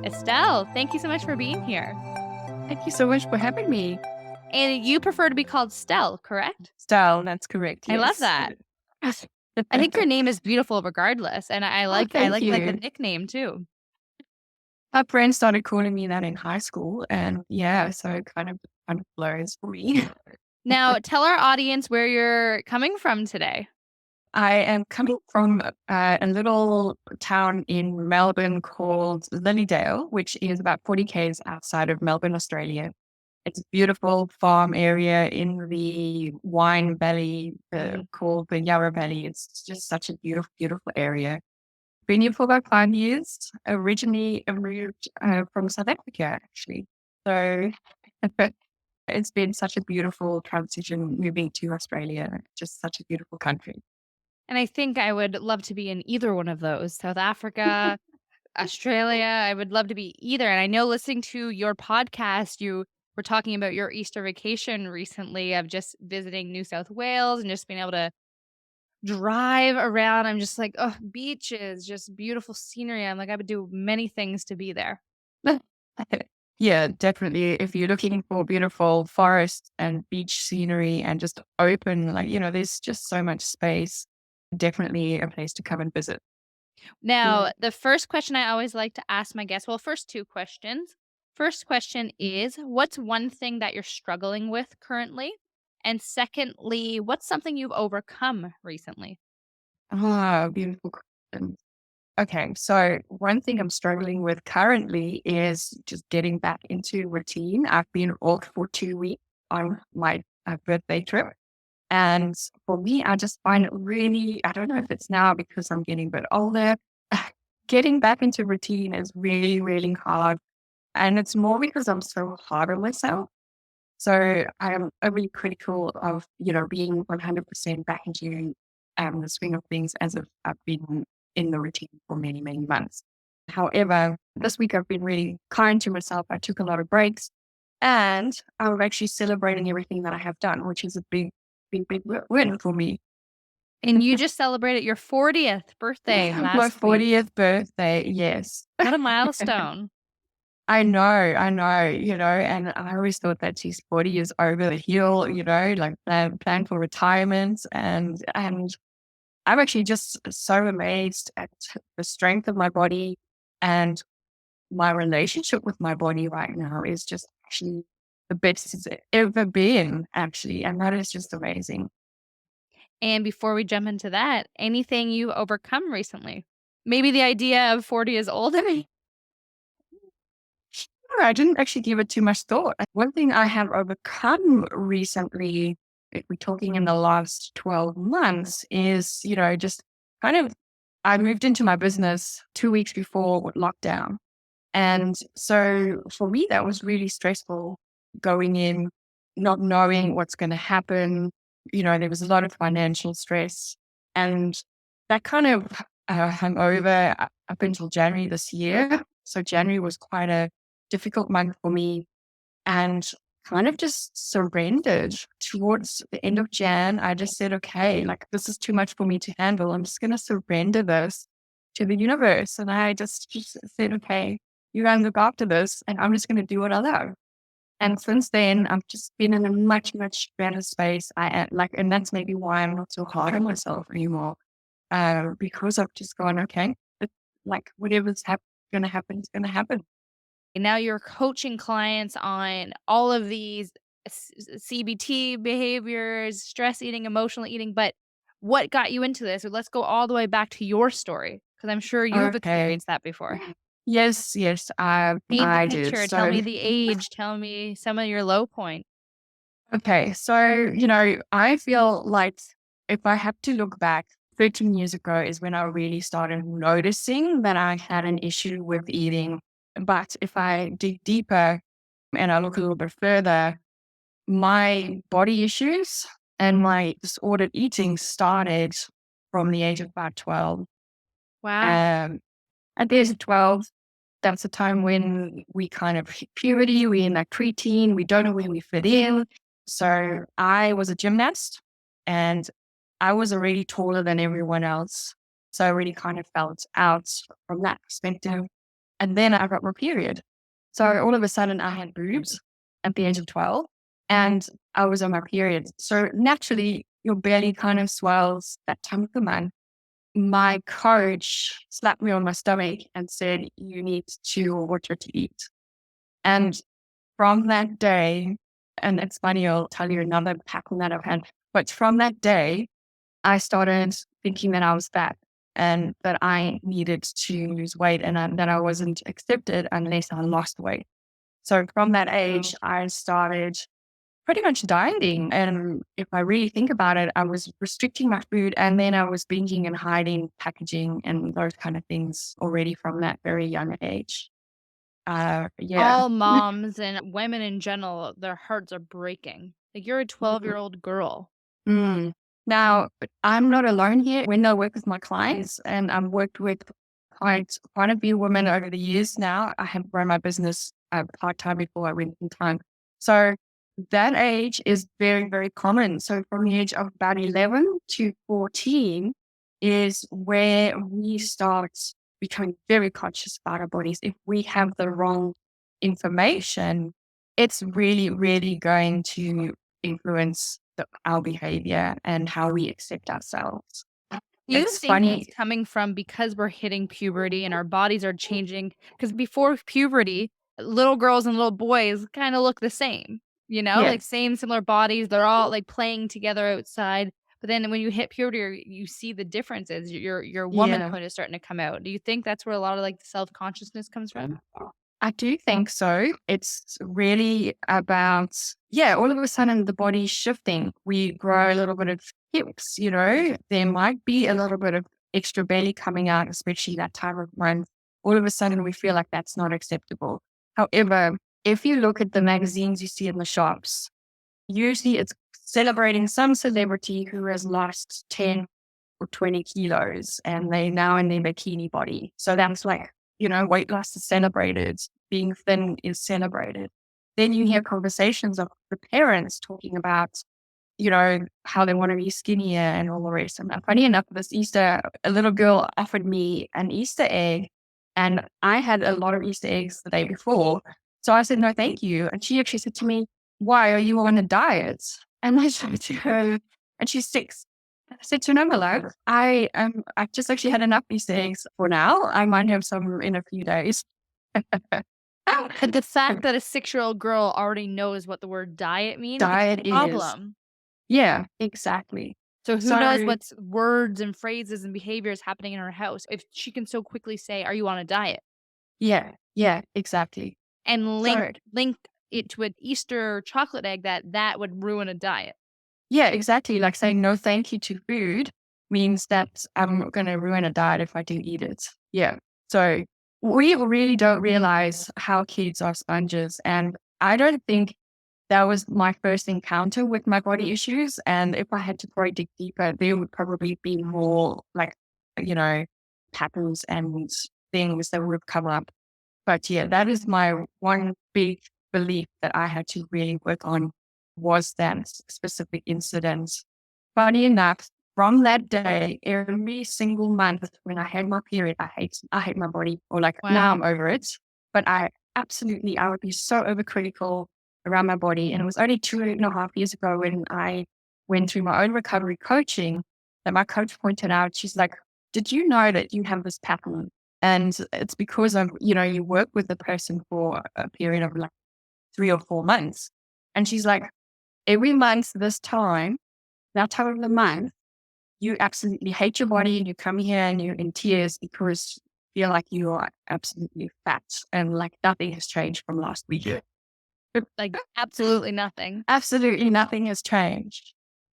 Estelle, thank you so much for being here. Thank you so much for having me. And you prefer to be called Stell, correct? Style, that's correct. I love Yes. that. I think your name is beautiful regardless, and I Oh, like I thank like like the you. nickname too. My friends started calling me that in high school, and yeah, so it kind of blurs for me. Now, tell our audience where you're coming from today. I am coming from a little town in Melbourne called Lilydale, which is about 40 k's outside of Melbourne, Australia. It's a beautiful farm area in the wine valley called the Yarra Valley. It's just such a beautiful, beautiful area. Been here for about 5 years. Originally moved from South Africa, actually. So it's been such a beautiful transition moving to Australia. Just such a beautiful country. And I think I would love to be in either one of those. South Africa, Australia, I would love to be either. And I know listening to your podcast, you were talking about your Easter vacation recently of just visiting New South Wales and just being able to drive around. I'm just like, oh, beaches, just beautiful scenery. I'm like, I would do many things to be there. Yeah, definitely. If you're looking for beautiful forest and beach scenery and just open, there's just so much space. Definitely a place to come and visit. Now, the first question I always like to ask my guests, well, first two questions. First question is, what's one thing that you're struggling with currently? And secondly, what's something you've overcome recently? Ah, beautiful question. Okay, so one thing I'm struggling with currently is just getting back into routine. I've been off for 2 weeks on my birthday trip. And for me, I just find it really, I don't know if it's now because I'm getting a bit older, getting back into routine is really, really hard. And it's more because I'm so hard on myself. So I'm overly critical of, being 100% back into the swing of things as if I've been in the routine for many, many months. However, this week I've been really kind to myself. I took a lot of breaks and I'm actually celebrating everything that I have done, which is a big, big, big win for me. And you just celebrated your 40th birthday My last week. 40th birthday, yes. What a milestone. I know, and I always thought that she's 40 years over the hill, like plan for retirement. And I'm actually just so amazed at the strength of my body and my relationship with my body right now is just actually the best it's ever been, actually. And that is just amazing. And before we jump into that, anything you've overcome recently? Maybe the idea of 40 is old. I didn't actually give it too much thought. One thing I have overcome recently, if we're talking in the last 12 months, is, just kind of, I moved into my business 2 weeks before lockdown. And so for me, that was really stressful going in, not knowing what's going to happen. There was a lot of financial stress. And that kind of hung over up until January this year. So January was quite a difficult month for me and kind of just surrendered towards the end of Jan. I just said, okay, like this is too much for me to handle. I'm just going to surrender this to the universe. And I just said, okay, you guys look after this and I'm just going to do what I love. And since then, I've just been in a much, much better space. And that's maybe why I'm not so hard on myself anymore. Because I've just gone, okay, like whatever's going to happen is going to happen. Now you're coaching clients on all of these CBT behaviors, stress eating, emotional eating. But what got you into this? Or let's go all the way back to your story, because I'm sure you've Okay. experienced that before. Yes, Paint the I did. picture. Tell So, me the age. Tell me some of your low point. okay. So, I feel like if I have to look back, 13 years ago is when I really started noticing that I had an issue with eating. But if I dig deeper and I look a little bit further, my body issues and my disordered eating started from the age of about 12. Wow. Um, at the age of 12, that's a time when we kind of hit puberty, we're in that preteen, we don't know where we fit in. So I was a gymnast and I was already taller than everyone else. So I really kind of felt out from that perspective. And then I got my period. So all of a sudden I had boobs at the age of 12 and I was on my period. So naturally your belly kind of swells that time of the month. My coach slapped me on my stomach and said, you need to watch what you eat. And from that day, and it's funny, I'll tell you another pattern that I've had, but from that day, I started thinking that I was fat and that I needed to lose weight and that I wasn't accepted unless I lost weight. So from that age, I started pretty much dieting. And if I really think about it, I was restricting my food and then I was binging and hiding packaging and those kind of things already from that very young age. Yeah. All moms and women in general, their hearts are breaking. Like, you're a 12-year-old girl. Mm. Now, I'm not alone here. When I work with my clients, and I've worked with quite a few women over the years now. I have run my business part time before I went full time. So that age is very, very common. So from the age of about 11 to 14 is where we start becoming very conscious about our bodies. If we have the wrong information, it's really, really going to influence our behavior and how we accept ourselves. Do you It's think it's funny. coming from because we're hitting puberty and our bodies are changing? Because before puberty, little girls and little boys kinda look the same, Yeah, like, same similar bodies, they're all, like, playing together outside, but then when you hit puberty or you see the differences, your yeah. womanhood is starting to come out. Do you think that's where a lot of, like, the self-consciousness comes from? I do think so. It's really about, yeah, all of a sudden the body's shifting. We grow a little bit of hips, there might be a little bit of extra belly coming out, especially that time of month. All of a sudden we feel like that's not acceptable. However, if you look at the magazines you see in the shops, usually it's celebrating some celebrity who has lost 10 or 20 kilos and they now in their bikini body. So that's like, weight loss is celebrated, being thin is celebrated. Then you hear conversations of the parents talking about, how they want to be skinnier and all the rest. And funny enough, this Easter, a little girl offered me an Easter egg and I had a lot of Easter eggs the day before. So I said, no, thank you. And she actually said to me, why are you on a diet? And I said to her, and she's 6. I said to her, no, my love, I just actually had enough Easter eggs for now. I might have some in a few days. But the fact that a six-year-old girl already knows what the word diet means is Diet a is, problem. yeah, exactly. So who knows So what's words and phrases and behaviors happening in her house if she can so quickly say, "Are you on a diet?" yeah, yeah, exactly. And So link it to an Easter chocolate egg that would ruin a diet. yeah, exactly. Like saying no thank you to food means that I'm going to ruin a diet if I do eat it. Yeah. So we really don't realize how kids are sponges. And I don't think that was my first encounter with my body issues. And if I had to probably dig deeper, there would probably be more like, you know, patterns and things that would have come up. But yeah, that is my one big belief that I had to really work on was that specific incident. Funny enough, from that day, every single month when I had my period, I hate my body, or like now Wow. I'm over it. But I would be so overcritical around my body. And it was only 2.5 years ago when I went through my own recovery coaching that my coach pointed out, she's like, did you know that you have this pattern? And it's because of, you work with the person for a period of like 3 or 4 months. And she's like, every month, that time of the month, you absolutely hate your body and you come here and you're in tears because you feel like you are absolutely fat and like nothing has changed from last week. Yeah. Like, absolutely nothing. Absolutely nothing has changed.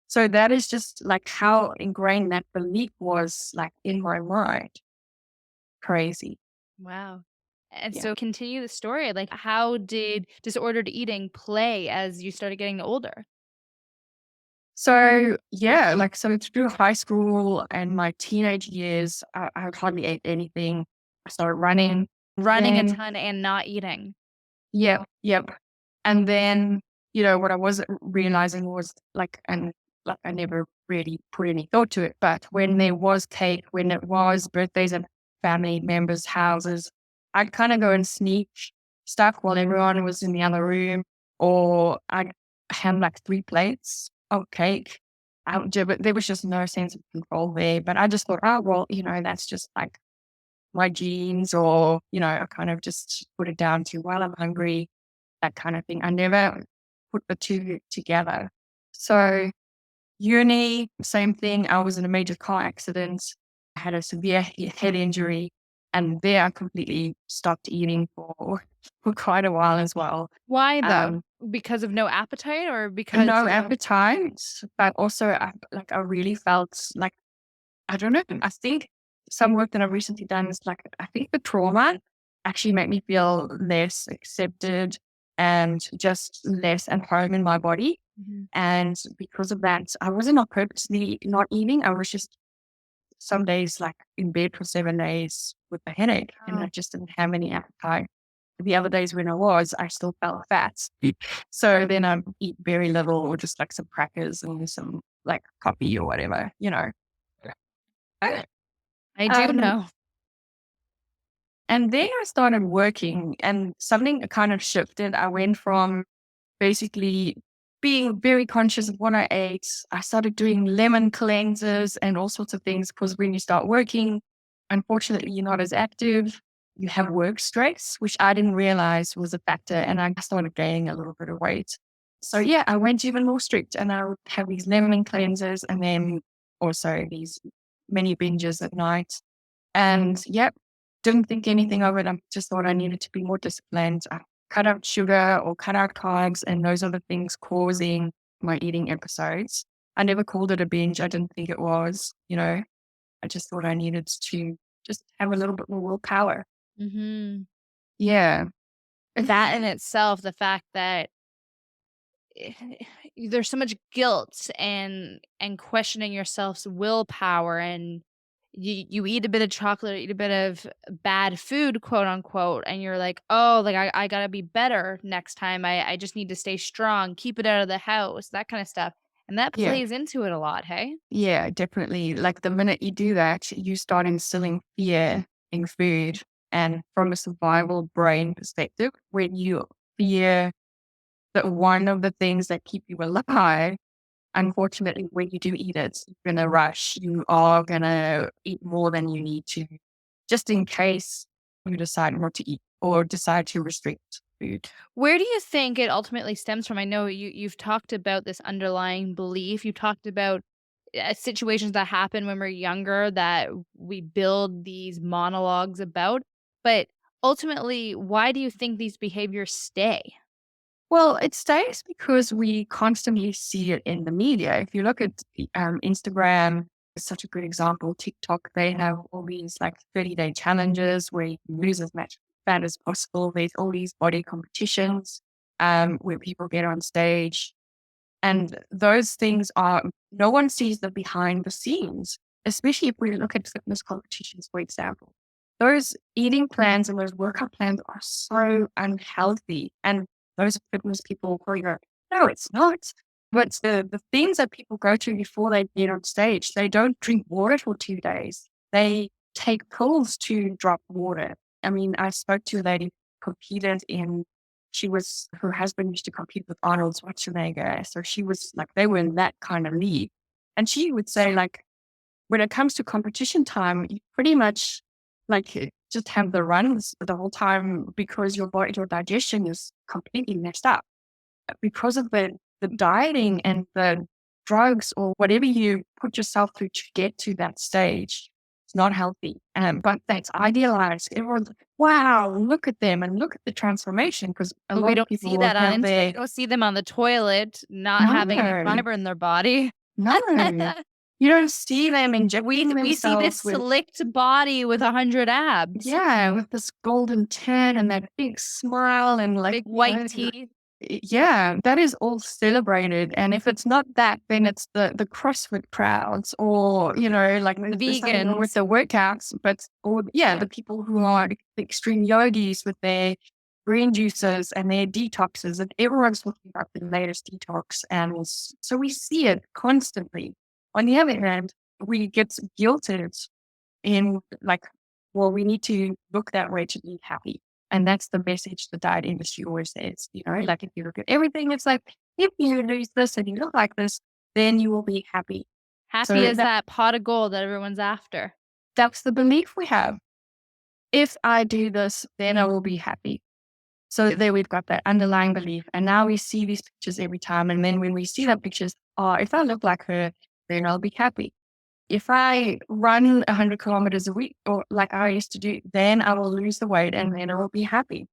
So that is just like how ingrained that belief was like in my mind. Crazy. Wow. And Yeah. so continue the story. Like, how did disordered eating play as you started getting older? So yeah, like so through high school and my teenage years, I hardly ate anything. I started running. Running a Then ton and not eating. yep, yep. And then, what I wasn't realizing was like I never really put any thought to it. But when there was cake, when it was birthdays at family members' houses, I'd kind of go and sneak stuff while everyone was in the other room, or I'd have like 3 plates of cake. But there was just no sense of control there. But I just thought, oh, well, that's just like my genes, or, I kind of just put it down to, while I'm hungry, that kind of thing. I never put the two together. So uni, same thing. I was in a major car accident. I had a severe head injury, and there I completely stopped eating for quite a while as well. Why though? Um, Because of no appetite or because no appetite, but also I really felt like, I don't know. I think some work that I've recently done is like, I think the trauma actually made me feel less accepted and just less at home in my body. Mhm. And because of that, I wasn't not purposely not eating. I was just some days like in bed for 7 days with a headache, and I Oh, just didn't have any appetite. The other days when I still felt fat. So then I'd eat very little, or just like some crackers and some like coffee or whatever. Uh, I do Um, know. and then I started working, and something kind of shifted. I went from basically being very conscious of what I ate. I started doing lemon cleanses and all sorts of things, because when you start working, unfortunately, you're not as active. You have work stress, which I didn't realize was a factor. And I started gaining a little bit of weight. So, yeah, I went even more strict, and I would have these lemon cleanses, and then also these mini binges at night. And yep, didn't think anything of it. I just thought I needed to be more disciplined. I cut out sugar or cut out carbs, and those are the things causing my eating episodes. I never called it a binge. I didn't think it was. I just thought I needed to just have a little bit more willpower. Mhm. Yeah. That in itself, the fact that eh, there's so much guilt and questioning yourself's willpower, and you eat a bit of chocolate, eat a bit of bad food, quote unquote, and you're like, oh, like I gotta be better next time. I just need to stay strong, keep it out of the house, that kind of stuff. And that Yeah. plays into it a lot, hey? Yeah, definitely. Like the minute you do that, you start instilling fear in food. And from a survival brain perspective, when you fear that one of the things that keep you alive, unfortunately, when you do eat it, you're gonna rush. You are gonna eat more than you need to, just in case you decide not to eat or decide to restrict food. Where do you think it ultimately stems from? I know you've talked about this underlying belief. You talked about situations that happen when we're younger that we build these monologues about. But ultimately, why do you think these behaviors stay? Well, it stays because we constantly see it in the media. If you look at Instagram, it's such a good example. TikTok, they have all these like 30-day challenges where you can lose as much fat as possible. There's all these body competitions where people get on stage. And those things are, no one sees the behind the scenes, especially if we look at fitness competitions, for example. Those eating plans and those workout plans are so unhealthy. And those fitness people will go, no, it's not. But the things that people go through before they get on stage, they don't drink water for 2 days. They take pills to drop water. I mean, I spoke to a lady who competed in her husband used to compete with Arnold Schwarzenegger. So she was like, they were in that kind of league. And she would say, like, when it comes to competition time, you pretty much just have the runs the whole time, because your digestion is completely messed up because of the dieting and the drugs or whatever you put yourself through to get to that stage. It's not healthy. But that's idealized. Everyone's like, wow, look at them and look at the transformation, because a But we lot of don't see people will that on have Insta. their We don't see them on the toilet not having any no, fiber in their body. no. You don't see them we injecting we see this themselves with, slicked body with 100 abs, yeah, with this golden tan and that big smile and like, big white teeth, yeah, that is all celebrated. And if it's not that, then it's the CrossFit crowds, or, like the there's something wrong with vegans. the workouts, but, or yeah, the people who are the extreme yogis with their green juices and their detoxes, and everyone's talking about the latest detox. And so we see it constantly. On the other hand, we get guilted in like well, we need to look that way to be happy. And that's the message the diet industry always says, like if you look at everything, it's like, if you lose this and you look like this, then you will be happy. Happy So as that pot of gold that everyone's after. that's the belief we have. If I do this, then I will be happy. So there we've got that underlying belief. And now we see these pictures every time. And then when we see that pictures, oh, if I look like her, then I'll be happy. If I run 100 kilometers a week, or like I used to do, then I will lose the weight and then I will be happy.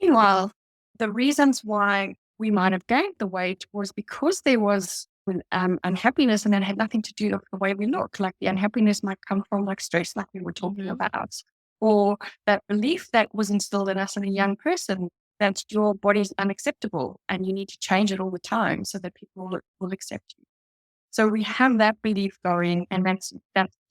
Meanwhile, the reasons why we might have gained the weight was because there was unhappiness, and that had nothing to do with the way we look. Like the unhappiness might come from like stress, like we were talking Mhm. about, or that belief that was instilled in us as a young person that your body's unacceptable and you need to change it all the time so that people will accept you. So we have that belief going, and that's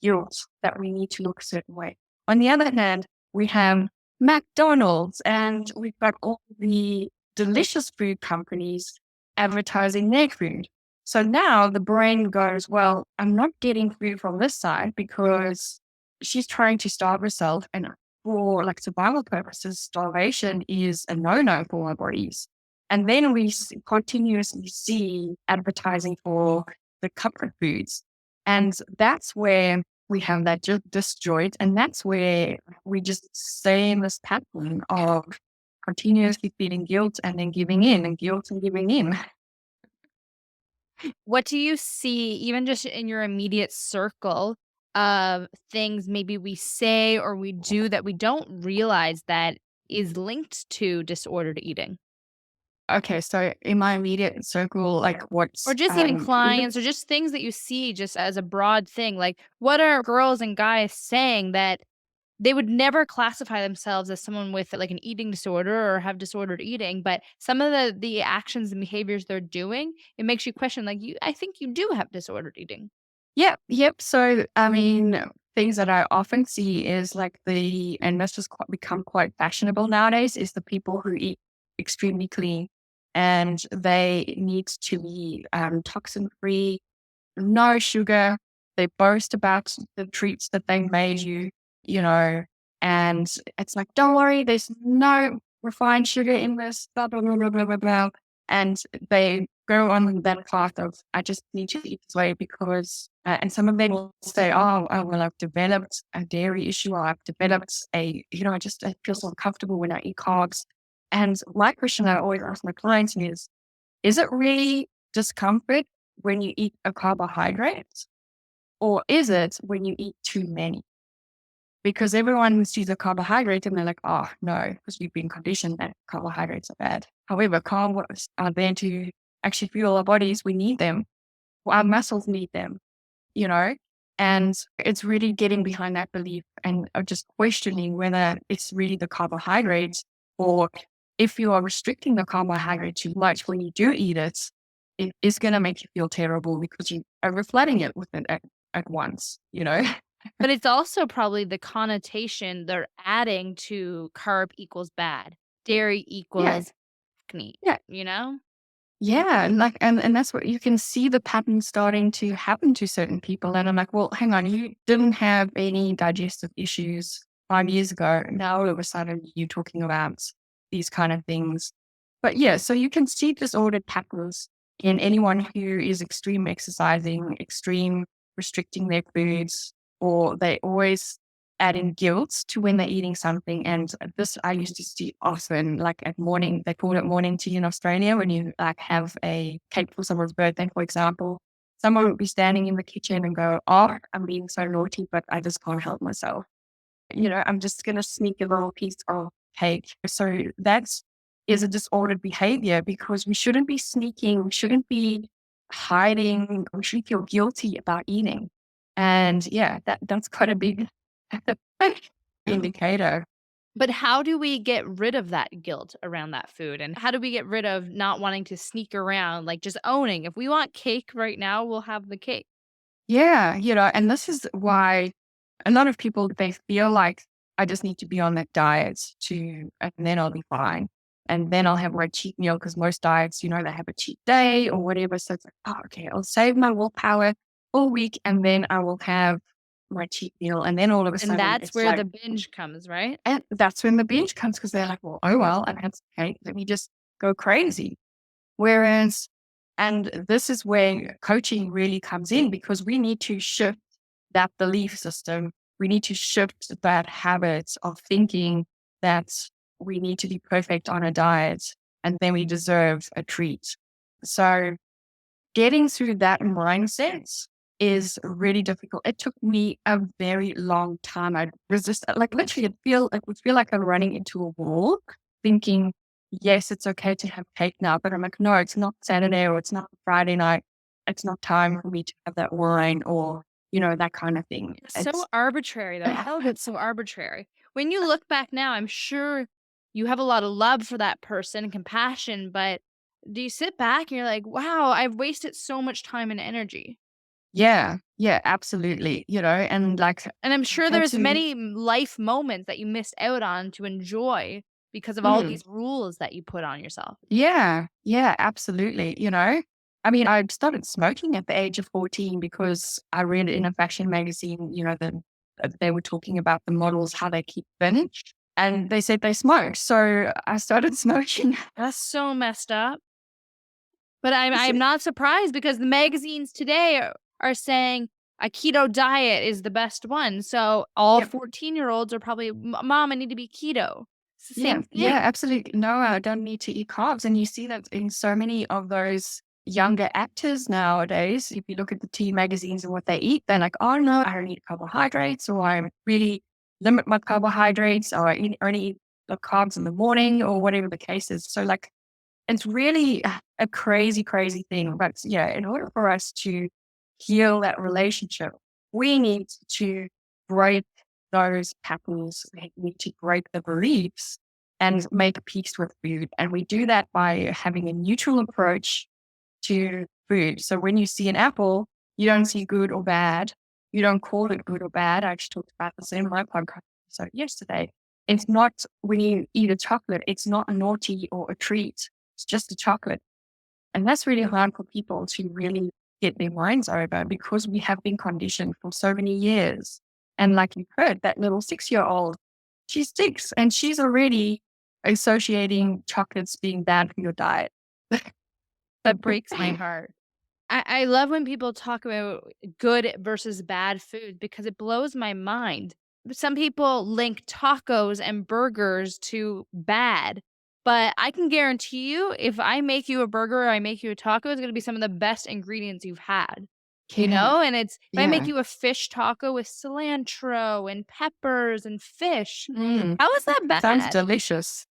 guilt that we need to look a certain way. On the other hand, we have McDonald's and we've got all the delicious food companies advertising their food. So now the brain goes, well, I'm not getting food from this side because she's trying to starve herself. And for like survival purposes, starvation is a no-no for our bodies. And then we continuously see advertising for the comfort foods. And that's where we have that disjoint. And that's where we just stay in this pattern of continuously feeling guilt and then giving in and guilt and giving in. What do you see, even just in your immediate circle, of things maybe we say or we do that we don't realize that is linked to disordered eating? Okay, so in my immediate circle, like Or what's just even even clients or just things that you see just as a broad thing, like, what are girls and guys saying that they would never classify themselves as someone with, like, an eating disorder or have disordered eating, but some of the actions and behaviors they're doing, it makes you question, like, "You I think you do have disordered eating." Yep. So, I mean, things that I often see is like and that's just become quite fashionable nowadays, is the people who eat extremely clean and they need to be toxin free, no sugar. They boast about the treats that they made you, you know, and it's like, don't worry, there's no refined sugar in this, blah, blah, blah, blah, blah, blah, blah. And they go on that path of, I just need to eat this way because, and some of them will say, well, I've developed a dairy issue, or I've developed I feel so uncomfortable when I eat carbs. And my question I always ask my clients is it really discomfort when you eat a carbohydrate, or is it when you eat too many? Because everyone sees a carbohydrate and they're like, oh, no, because we've been conditioned that carbohydrates are bad. However, carbs are there to actually fuel our bodies. We need them. Our muscles need them, you know? And it's really getting behind that belief and just questioning whether it's really the carbohydrates, or if you are restricting the carbohydrate too much when you do eat it, it is going to make you feel terrible because you are flooding it with it at once, you know? But it's also probably the connotation they're adding to carb equals bad, dairy Yeah. equals meat, Yeah. you know? Yeah, and and that's what you can see the pattern starting to happen to certain people. And I'm like, well, hang on, you didn't have any digestive issues 5 years ago. Now all of a sudden you're talking about these kind of things. But yeah, so you can see disordered patterns in anyone who is extreme exercising, extreme restricting their foods, or they always add in guilt to when they're eating something. And this I used to see often, like at morning, they call it morning tea in Australia, when you like have a cake for someone's birthday, for example. Someone would be standing in the kitchen and go, oh, I'm being so naughty, but I just can't help myself. I'm just going to sneak a little piece of cake. So that's is a disordered behavior, because we shouldn't be sneaking, we shouldn't be hiding, we shouldn't feel guilty about eating. And yeah, that's quite a big indicator. But how do we get rid of that guilt around that food? And how do we get rid of not wanting to sneak around, like, just owning, "If we want cake right now, we'll have the cake." Yeah, and this is why a lot of people, they feel like I just need to be on that diet and then I'll be fine. And then I'll have my cheat meal, because most diets, they have a cheat day or whatever. So it's like, oh, okay, I'll save my willpower all week and then I will have my cheat meal. And then all of a And sudden that's it's where like, the binge comes, right? and that's when the binge comes because they're like, well, oh, well, and that's okay. Let me just go crazy. Whereas, and this is where coaching really comes in because we need to shift that belief system. We need to shift that habit of thinking that we need to be perfect on a diet and then we deserve a treat. So getting through that mindset is really difficult. It took me a very long time. I resist, like literally, it would feel like I'm running into a wall, thinking, yes, it's okay to have cake now, but I'm like, no, it's not Saturday or it's not Friday night. It's not time for me to have that wine or that kind of thing. It's so It's arbitrary, though. How is it so arbitrary? When you look back now, I'm sure you have a lot of love for that person and compassion, but do you sit back and you're like, wow, I've wasted so much time and energy? yeah, yeah, absolutely. And like And I'm I sure had there's to. many life moments that you missed out on to enjoy because of all Mm. these rules that you put on yourself. Yeah, yeah, absolutely. I mean, I started smoking at the age of 14 because I read in a fashion magazine, they were talking about the models, how they keep thin, and they said they smoke. So I started smoking. That's so messed up. But Is I'm it? not surprised because the magazines today are saying a keto diet is the best one. So all Yep. 14-year-olds are probably, Mom, I need to be keto." It's the Yeah, same yeah, thing. absolutely. No, I don't need to eat carbs. And you see that in so many of those younger actors nowadays. If you look at the teen magazines and what they eat, they're like, oh no, I don't eat carbohydrates, or I really limit my carbohydrates, or only eat the carbs in the morning, or whatever the case is. So like it's really a crazy, crazy thing. But yeah, in order for us to heal that relationship, we need to break those patterns. We need to break the beliefs and make peace with food. And we do that by having a neutral approach to food. So when you see an apple, you don't see good or bad. You don't call it good or bad. I actually talked about this in my podcast episode yesterday. It's not when you eat a chocolate, it's not a naughty or a treat. It's just a chocolate. And that's really hard for people to really get their minds over because we have been conditioned for so many years. And like you heard, that little 6-year-old, she's 6 and she's already associating chocolates being bad for your diet. That breaks my heart. I love when people talk about good versus bad food because it blows my mind. Some people link tacos and burgers to bad, but I can guarantee you if I make you a burger or I make you a taco, it's gonna be some of the best ingredients you've had, Yeah. And it's if I make Yeah. you a fish taco with cilantro and peppers and fish, Mm. how is that Sounds bad? delicious.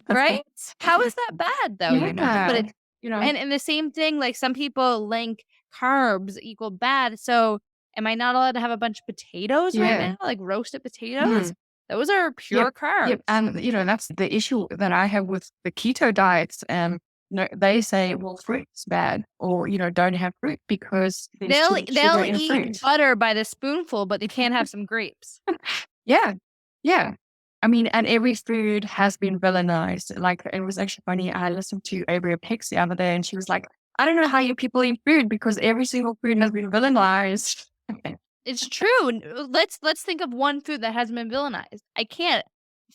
Right? How is that bad though, But Yeah. it's You know, and the same thing, like, some people link carbs equal bad, so am I not allowed to have a bunch of potatoes right yeah. now? Like, roasted potatoes? Mm. Those are Yep. pure Yep. carbs. And, that's the issue that I have with the keto diets. No, they say, well, fruit's bad or, don't have fruit because there's too much sugar They'll in eat fruit. butter by the spoonful, but they can't have some grapes. Yeah. Yeah. I mean, and every food has been villainized. Like, it was actually funny. I listened to Abraham Hicks the other day and she was like, I don't know how you people eat food because every single food has been villainized. It's true, let's think of one food that hasn't been villainized. I can't.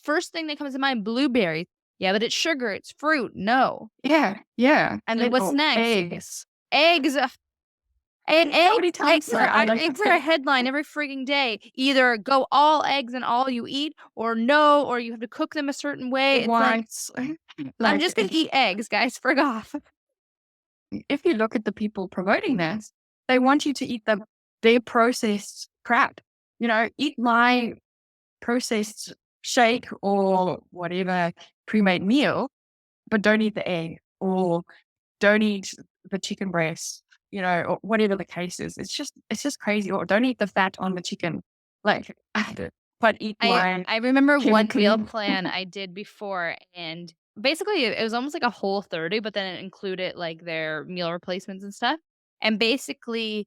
First thing that comes to mind, blueberries. Yeah, but it's sugar, it's fruit, no. Yeah. Yeah. And Like, then, what's oh, next? eggs. Eggs. And How many times sorry, I like eggs are a headline every freaking day. Either go all eggs and all you eat, or no, or you have to cook them a certain way. It's like, whites. I'm Like, just gonna eat eggs, guys. Frig off. if you look at the people promoting that, they want you to eat their processed crap. Eat my processed shake or whatever pre-made meal, but don't eat the egg or don't eat the chicken breast, or whatever the case is. It's just crazy. Or don't eat the fat on the chicken. Like, but eat my I remember one meal chemically. plan I did before, and basically it was almost like a Whole30, but then it included like their meal replacements and stuff. And basically,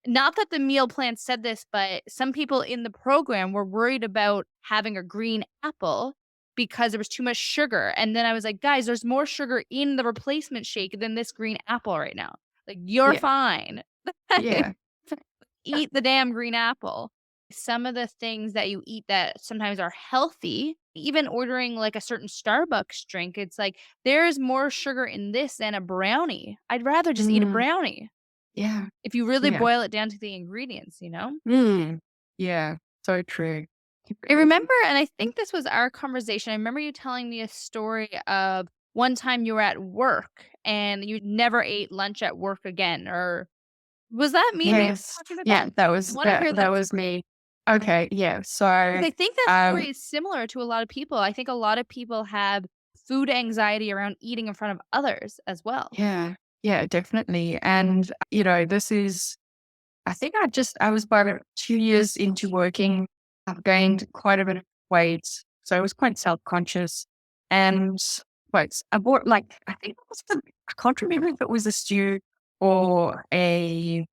not that the meal plan said this, but some people in the program were worried about having a green apple because there was too much sugar. And then I was like, guys, there's more sugar in the replacement shake than this green apple right now. Like, you're Yeah, fine. yeah. Eat the damn green apple. some of the things that you eat that sometimes are healthy, even ordering like a certain Starbucks drink, it's like, there's more sugar in this than a brownie. I'd rather just eat a Mm, brownie yeah. if you really Yeah. boil it down to the ingredients, you know? Mm, yeah. So true. I remember, and I think this was our conversation. I remember you telling me a story of one time you were at work and you never ate lunch at work again, or was that me maybe Yes. talking about that? Yeah, that I was wanna that hear that that was story. me. Okay, yeah. 'Cause So, I think that story um, is similar to a lot of people. I think a lot of people have food anxiety around eating in front of others as well. yeah, yeah, definitely. And, this is I think I was about 2 years into working. I've gained quite a bit of weight, so I was quite self-conscious. And but I bought, like, I think it was I can't remember if it was a stew or it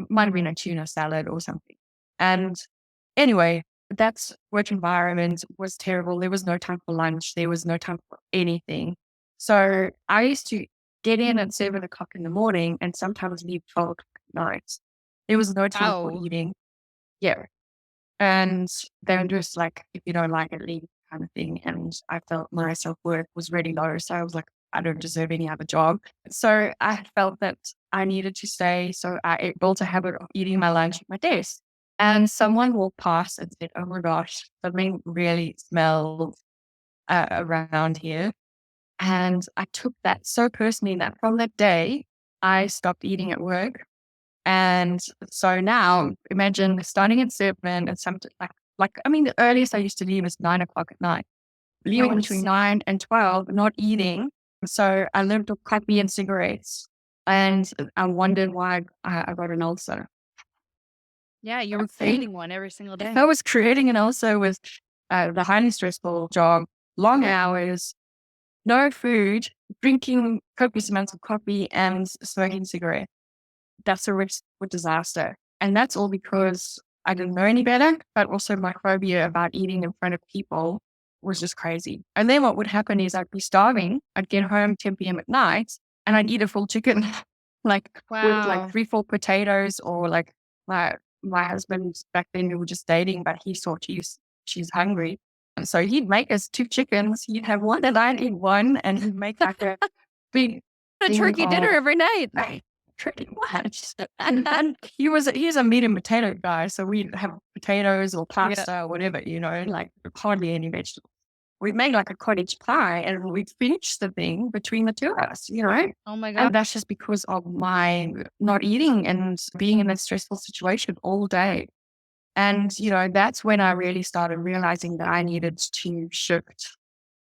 might have been a tuna salad or something. And anyway, that work environment was terrible. There was no time for lunch. There was no time for anything. So I used to get in at 7 o'clock in the morning and sometimes leave 12 o'clock at night. There was no time for Ow. eating. Yeah. And they were just like, if you don't like it, leave, kind of thing. And I felt my self worth was really low. So I was like, I don't deserve any other job. So I felt that I needed to stay. So I built a habit of eating my lunch at my desk. And someone walked past and said, "Oh my gosh, something really smells around here." And I took that so personally that from that day, I stopped eating at work. And so now imagine starting at 7 and something I mean, the earliest I used to leave is 9 o'clock at night, leaving between Nice. 9 and 12, not eating. So I lived off coffee and cigarettes. And I wondered why I got an ulcer. Yeah, you were Okay. creating one every single I day. was creating an ulcer with the highly stressful job, long hours, no food, drinking copious amounts of coffee, and smoking cigarettes. That's a risk for disaster. And that's all because I didn't know any better, but also my phobia about eating in front of people was just crazy. And then what would happen is I'd be starving. I'd get home 10 p.m. at night and I'd eat a full chicken, like with like Wow. 3, 4 potatoes, or like my husband back then, we were just dating, but he saw she's hungry. And so he'd make us 2 chickens. He'd have one and I'd eat one, and he'd make like a big A thing turkey dinner of every night. pretty much. And he's a meat and potato guy, so we'd have potatoes or Yeah. pasta or whatever, like hardly any vegetables. We'd make like a cottage pie and we'd finish the thing between the two of us. Oh my god. And that's just because of my not eating and being in a stressful situation all day. And, that's when I really started realizing that I needed to shift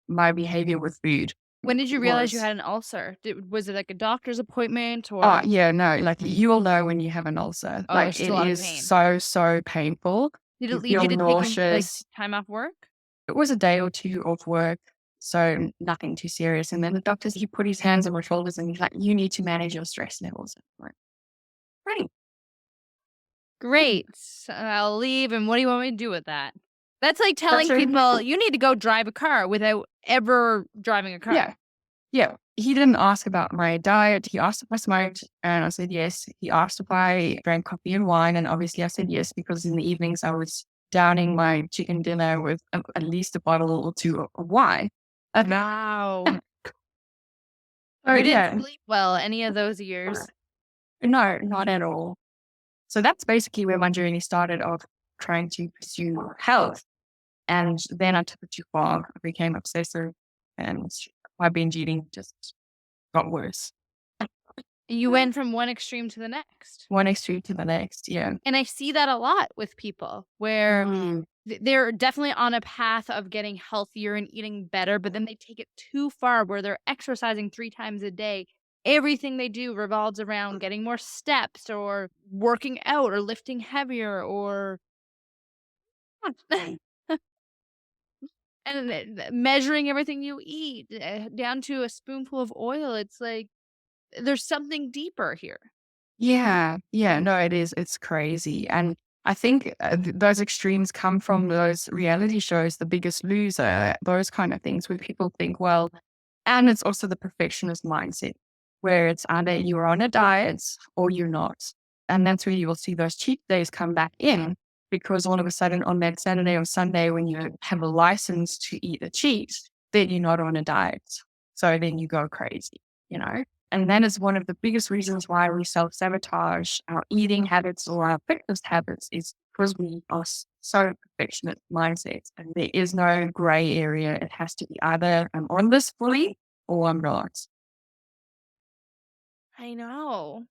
my behavior with food. When did you realize you Was had an ulcer? Was it like a doctor's appointment Oh, or yeah, no, like, you will know when you have an ulcer. oh, Like, it's just a it lot of is pain? so, so painful. Did it You lead feel you to taking, like, nauseous. time off work? It was a day or 2 off work, so nothing too serious, and then the doctors, he put his hands on my shoulders and he's like, "You need to manage your stress levels." I'm like, "Great." Great. I'll leave, and what do you want me to do with that? That's like That's telling right. people, "You need to go drive a car," without ever driving a car. Yeah. Yeah, he didn't ask about my diet. He asked if I smoked, and I said yes. He asked if I drank coffee and wine, and obviously I said yes, because in the evenings I was downing my chicken dinner with at least a bottle or two of wine. Uh, Wow. so You didn't yeah, sleep well any of those years. no, not at all. So that's basically where my journey started of trying to pursue health. And then I took it too far. I became obsessive, and my binge eating just got worse. You went from one extreme to the next. One extreme to the next. Yeah. And I see that a lot with people where Mm. they're definitely on a path of getting healthier and eating better, but then they take it too far where they're exercising 3 times a day. Everything they do revolves around getting more steps or working out or lifting heavier or and measuring everything you eat down to a spoonful of oil. It's like there's something deeper here. Yeah, yeah, no, it is. It's crazy. And I think those extremes come from those reality shows, The Biggest Loser, those kind of things where people think, well, and it's also the perfectionist mindset where it's either you're on a diet or you're not. And that's where you will see those cheat days come back in. because all of a sudden on that Saturday or Sunday, when you have a license to eat a cheat, then you're not on a diet. So then you go crazy, you know? And that is one of the biggest reasons why we self-sabotage our eating habits or our fitness habits is because we are so perfectionist mindsets and there is no gray area. It has to be either I'm on this fully or I'm not. I know.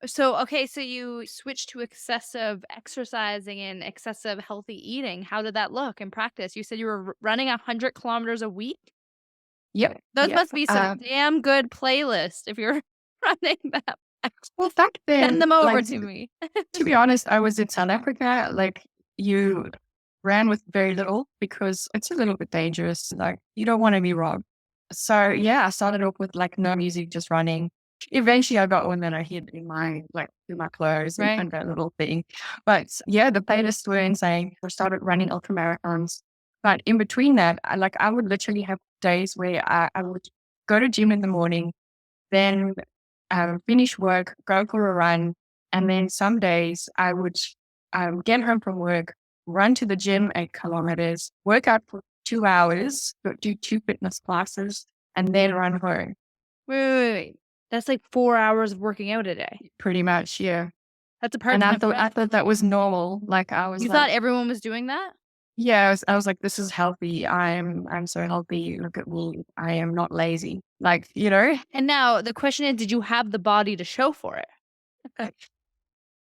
So, okay, so you switched to excessive exercising and excessive healthy eating. How did that look in practice? You said you were running 100 kilometers a week? Yep, Those yep. must be some damn good playlist if you're running that. Well, back Send then, them over like, to me. to be honest, I was in South Africa. Like, you ran with very little because it's a little bit dangerous. Like, you don't want to be robbed. So, yeah, I started off with like no music, just running. Eventually, I got one that I hid in my like in my clothes Right. and that little thing. But yeah, the playlists were insane. I started running ultra marathons. But in between that, I would literally have days where I would go to gym in the morning, then finish work, go for a run, and then some days I would get home from work, run to the gym 8 kilometers, work out for 2 hours, do two fitness classes, and then run home. Wait. That's like 4 hours of working out a day. Pretty much, yeah. That's a And I part-time thought job. I thought that was normal. Like I was You like, thought everyone was doing that? yeah, I was like, this is healthy. I'm so healthy. Look at me. I am not lazy. Like, you know. And now the question is, did you have the body to show for it?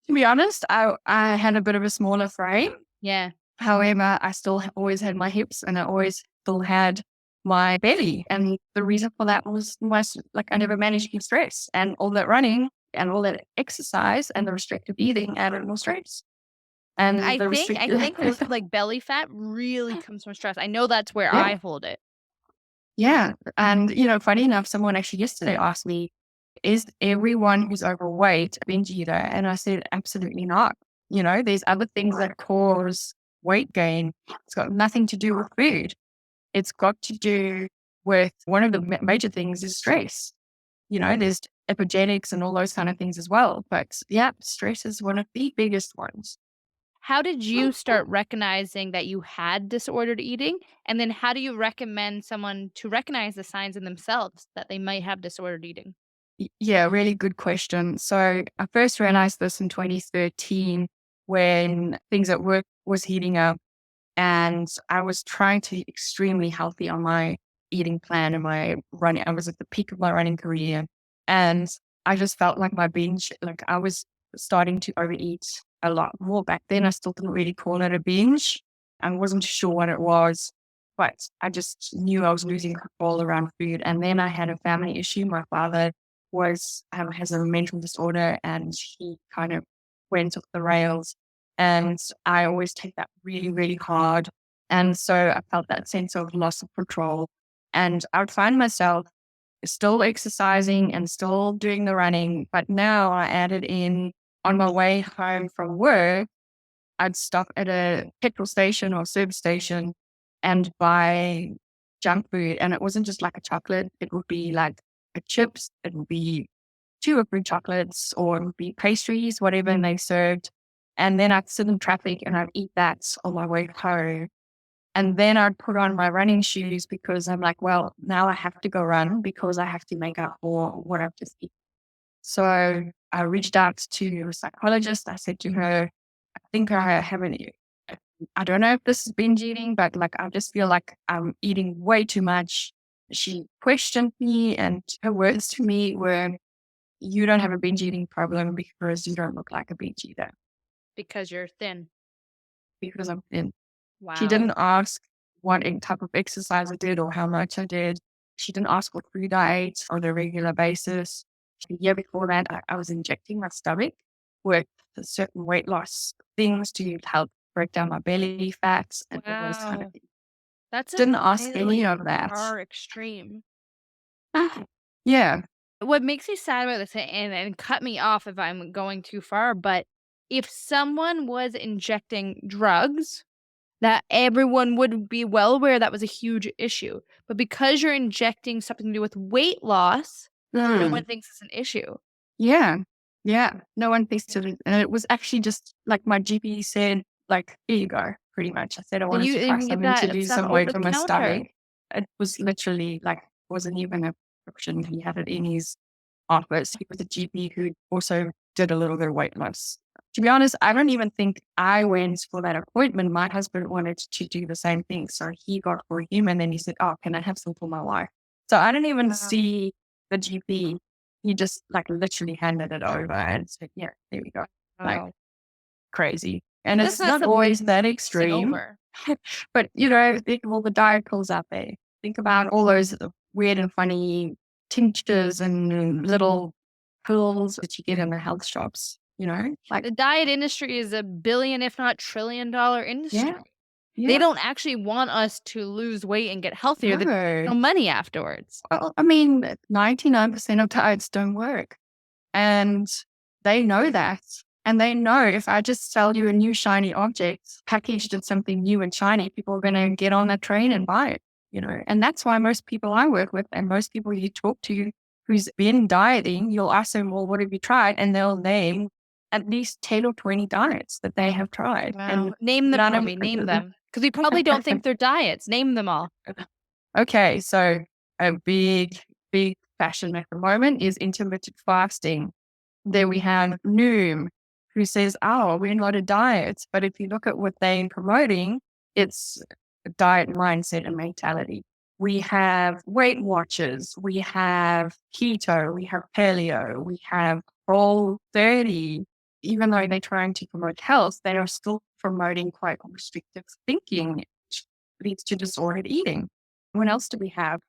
To be honest, I had a bit of a smaller frame. Yeah. However, I still always had my hips and I always still had my belly. And the reason for that was like I never managed to keep stress and all that running and all that exercise and the restrictive eating added more stress. And the I restricted, think like belly fat really comes from stress. I know that's where yeah, I hold it. yeah. And, funny enough, someone actually yesterday asked me, is everyone who's overweight a binge eater? And I said, absolutely not. There's other things that cause weight gain. It's got nothing to do with food. It's got to do with one of the major things is stress. There's epigenetics and all those kind of things as well. But yeah, stress is one of the biggest ones. How did you start recognizing that you had disordered eating? And then how do you recommend someone to recognize the signs in themselves that they might have disordered eating? Yeah, really good question. So I first realized this in 2013 when things at work was heating up and I was trying to eat extremely healthy on my eating plan and my running. I was at the peak of my running career and I just felt like my binge, like I was starting to overeat a lot more. Back then, I still didn't really call it a binge. I wasn't sure what it was, but I just knew I was losing control around food. And then I had a family issue. My father has a mental disorder and he kind of went off the rails. And I always take that really, really hard. And so I felt that sense of loss of control. And I would find myself still exercising and still doing the running. But now I added in on my way home from work, I'd stop at a petrol station or service station and buy junk food. And it wasn't just like a chocolate, it would be like a chips, it would be two or three chocolates, or it would be pastries, whatever they served. And then I'd sit in traffic and I'd eat that on my way home. And then I'd put on my running shoes because I'm like, well, now I have to go run because I have to make up for what I've just eaten. So I reached out to a psychologist. I said to her, I think I have I don't know if this is binge eating, but like, I just feel like I'm eating way too much. She questioned me and her words to me were, you don't have a binge eating problem because you don't look like a binge eater Because you're thin. because I'm thin. She Wow. didn't ask what type of exercise I did or how much I did. She didn't ask what food I ate on a regular basis. The year before that, I was injecting my stomach with certain weight loss things to help break down my belly fats and all those kind of Wow. things. That's Didn't ask any surprisingly of that. far extreme. Yeah. What makes me sad about this, and cut me off if I'm going too far, but if someone was injecting drugs, that everyone would be well aware that was a huge issue. But because you're injecting something to do with weight loss, no one Mm. thinks it's an issue. Yeah. Yeah. No one thinks it. And it was actually just like my GP said, like, here you go, pretty much. I said I And wanted you to you try can get something to that lose stuff some over weight the for my counter. stomach. It was literally like, wasn't even a prescription. He had it in his office. He was a GP who also did a little bit of weight loss. To be honest, I don't even think I went for that appointment. My husband wanted to do the same thing. So he got for him and then he said, oh, can I have some for my wife? So I didn't even Wow. see the GP. He just like literally handed it over and said, yeah, there we go. Like Wow. crazy. And That's it's not not something always that passing extreme. over. But, think of all the diet pills out there. Think about all those weird and funny tinctures and little pills that you get in the health shops, like, The diet industry is a billion, if not $1 trillion yeah, industry. They yeah, don't actually want us to lose weight and get healthier. They no. no money afterwards. Well, I mean, 99% of diets don't work. And they know that. And they know if I just sell you a new shiny object packaged in something new and shiny, people are going to get on that train and buy it. And that's why most people I work with and most people you talk to who's been dieting, you'll ask them, well, what have you tried? And they'll name at least 10 or 20 diets that they have tried. And Wow. Name them none for of me, name them. Because we probably don't think they're diets. Name them all. Okay, so a big, big fashion at the moment is intermittent fasting. Then we have Noom, who says, oh, we're not a diet. But if you look at what they're promoting, it's a diet mindset and mentality. We have Weight Watchers, we have keto, we have paleo, we have Whole 30. Even though they're trying to promote health, they are still promoting quite restrictive thinking, which leads to disordered eating. What else do we have?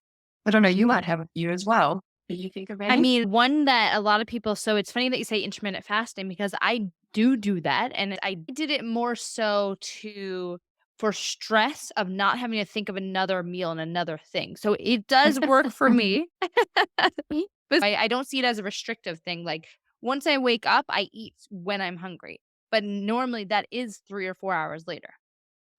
I don't know, you might have a few as well. Do you think of I any? mean, one that a lot of people so it's funny that you say intermittent fasting because I do that, and I did it more so to for stress of not having to think of another meal and another thing. So it does work for me. But I don't see it as a restrictive thing, like, once I wake up, I eat when I'm hungry, but normally that is 3 or 4 hours later.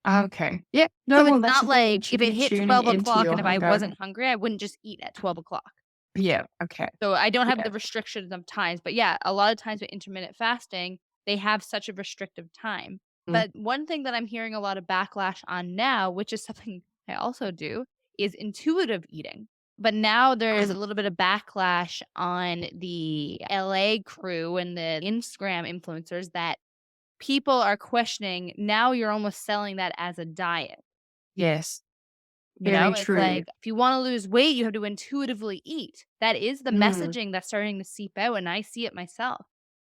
Okay. Yeah. No, So it's well, that's not the thing. You like if should it be hit tuning 12 into o'clock your and if I hunger. wasn't hungry, I wouldn't just eat at 12 o'clock. Yeah. Okay. So I don't have Yeah. the restrictions of times, but yeah, a lot of times with intermittent fasting, they have such a restrictive time. Mm. But one thing that I'm hearing a lot of backlash on now, which is something I also do, is intuitive eating. But now there's a little bit of backlash on the LA crew and the Instagram influencers that people are questioning. Now you're almost selling that as a diet. Yes. You Very know, it's true. like, if you wanna lose weight, you have to intuitively eat. That is the Mm. messaging that's starting to seep out, and I see it myself.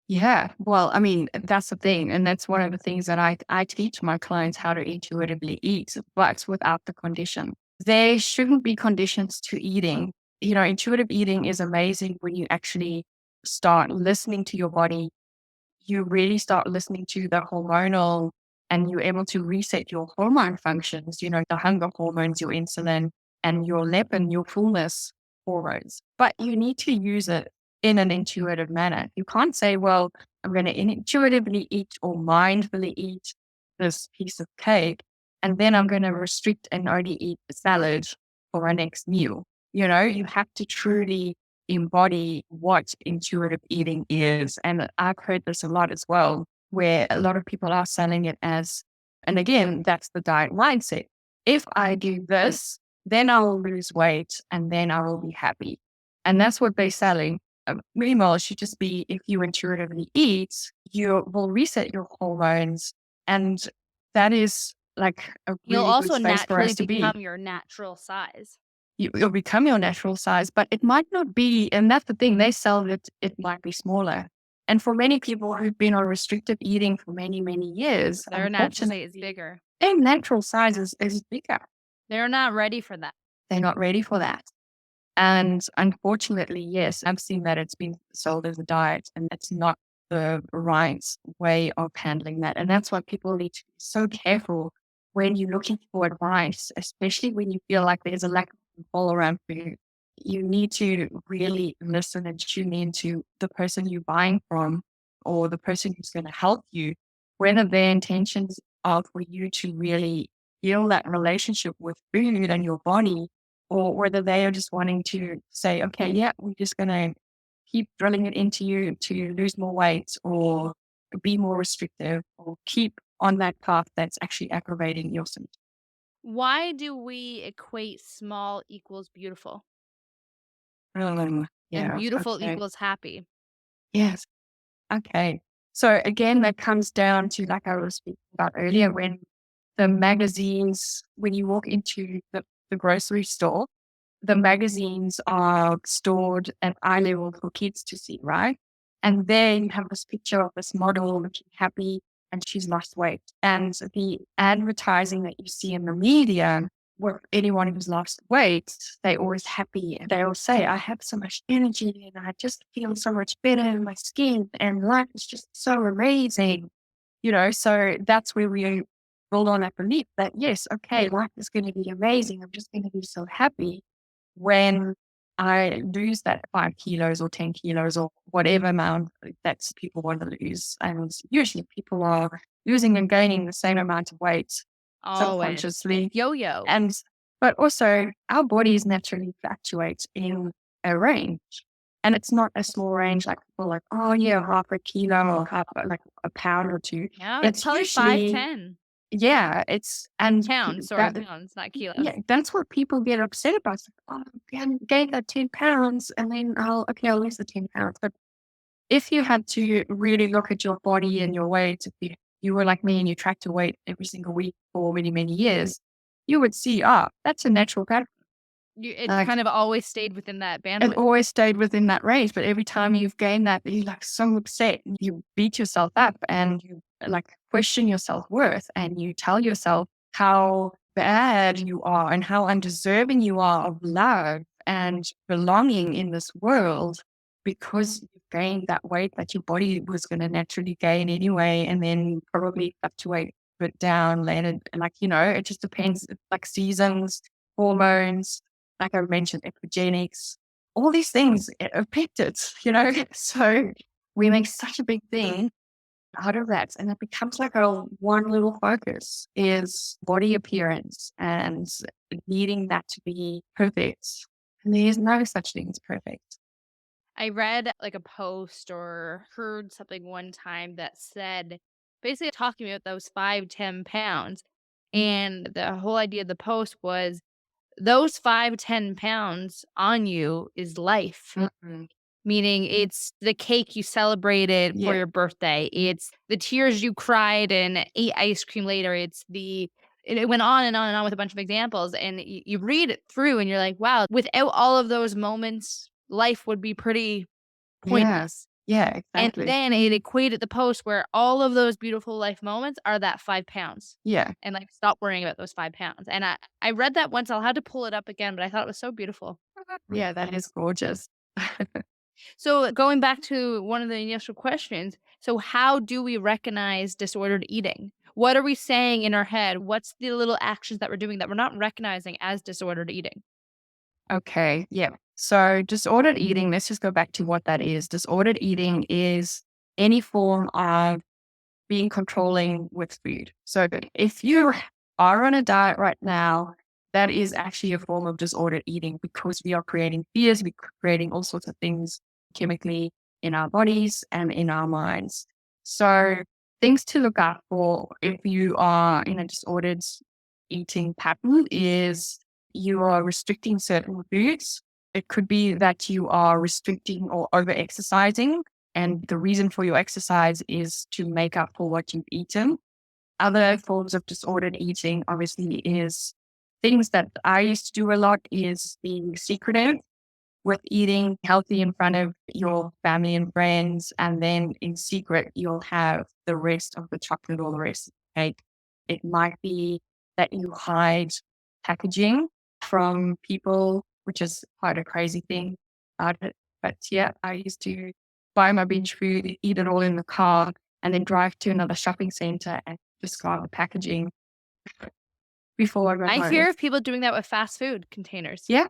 Yeah. Well, I mean, that's the thing. And that's one of the things that I teach my clients how to intuitively eat, but without the condition. There shouldn't be conditions to eating. Intuitive eating is amazing when you actually start listening to your body, you really start listening to the hormonal and you're able to reset your hormone functions, the hunger hormones, your insulin and your leptin, your fullness hormones. But you need to use it in an intuitive manner. You can't say, well, I'm going to intuitively eat or mindfully eat this piece of cake, and then I'm going to restrict and only eat the salad for my next meal. You have to truly embody what intuitive eating is. And I've heard this a lot as well, where a lot of people are selling it as, and again, that's the diet mindset. If I do this, then I will lose weight and then I will be happy. And that's what they're selling. Meanwhile, it should just be if you intuitively eat, you will reset your hormones. And that is like a You'll really good also space for naturally us to become be. your natural size. You'll become your natural size, but it might not be. And that's the thing, they sell that it might be smaller. And for many people who've been on restrictive eating for many, many years, Their natural size is unfortunately, bigger. their natural size is bigger. They're not ready for that. They're not ready for that. And unfortunately, yes, I've seen that it's been sold as a diet and it's not the right way of handling that. And that's why people need to be so careful when you're looking for advice, especially when you feel like there's a lack of control around food. You need to really listen and tune into the person you're buying from or the person who's going to help you, whether their intentions are for you to really heal that relationship with food and your body, or whether they are just wanting to say, okay, yeah, we're just going to keep drilling it into you to lose more weight or be more restrictive or keep on that path that's actually aggravating your symptoms. Why do we equate small equals beautiful and Yeah. beautiful Okay. equals happy? Yes. Okay. So again, that comes down to, like I was speaking about earlier, when the magazines, when you walk into the grocery store, the magazines are stored at eye level for kids to see, right? And then you have this picture of this model looking happy and she's lost weight. And the advertising that you see in the media with anyone who's lost weight, they're always happy. And they all say, I have so much energy and I just feel so much better in my skin and life is just so amazing. So that's where we build on that belief that, yes, okay, life is going to be amazing. I'm just going to be so happy when I lose that 5 kilos or 10 kilos or whatever amount that people want to lose. And usually people are losing and gaining the same amount of weight Always. subconsciously. Yo-yo. And, but also our bodies naturally fluctuate in a range. And it's not a small range like people like, oh yeah, half a kilo or half like a pound or two. Yeah, it's It's probably five, usually, 10 yeah, it's, and pounds, sorry, that, pounds, not kilos. yeah, that's what people get upset about. It's like, oh, gain that 10 pounds and then I'll lose the 10 pounds. But if you had to really look at your body and your weight, if you were like me and you tracked your weight every single week for many, many years, you would see, that's a natural pattern. It's Like kind of always stayed within that it bandwidth. always stayed within that range. But every time you've gained that, you're like so upset. You beat yourself up and you like question your self worth and you tell yourself how bad you are and how undeserving you are of love and belonging in this world because you gained that weight that your body was going to naturally gain anyway, and then probably fluctuate a bit down later. Like, it just depends, like seasons, hormones, like I mentioned, epigenetics, all these things affect it. So we make such a big thing out of that. And it becomes like a one little focus is body appearance and needing that to be perfect. And there's no such thing as perfect. I read like a post or heard something one time that said, basically talking about those 5, 10 pounds. And the whole idea of the post was those 5, 10 pounds on you is life. Mhm. Meaning it's the cake you celebrated for Yeah. your birthday. It's the tears you cried and ate ice cream later. It went on and on and on with a bunch of examples. And you read it through and you're like, wow, without all of those moments, life would be pretty pointless. Yes. Yeah, And exactly. then it equated the post where all of those beautiful life moments are that 5 pounds. Yeah. And like stop worrying about those 5 pounds. And I read that once. I'll have to pull it up again, but I thought it was so beautiful. Yeah, that is gorgeous. So going back to one of the initial questions, so how do we recognize disordered eating? What are we saying in our head? What's the little actions that we're doing that we're not recognizing as disordered eating? Okay. Yeah. So disordered eating, let's just go back to what that is. Disordered eating is any form of being controlling with food. So if you are on a diet right now, that is actually a form of disordered eating because we are creating fears, we're creating all sorts of things chemically in our bodies and in our minds. So things to look out for if you are in a disordered eating pattern is you are restricting certain foods. It could be that you are restricting or over exercising and the reason for your exercise is to make up for what you've eaten. Other forms of disordered eating, obviously, is things that I used to do a lot is being secretive with eating healthy in front of your family and friends. And then in secret, you'll have the rest of the chocolate or the rest of the cake. It might be that you hide packaging from people, which is quite a crazy thing about it. But yeah, I used to buy my binge food, eat it all in the car, and then drive to another shopping center and discard the packaging before I got I home. hear of people doing that with fast food containers. Yeah.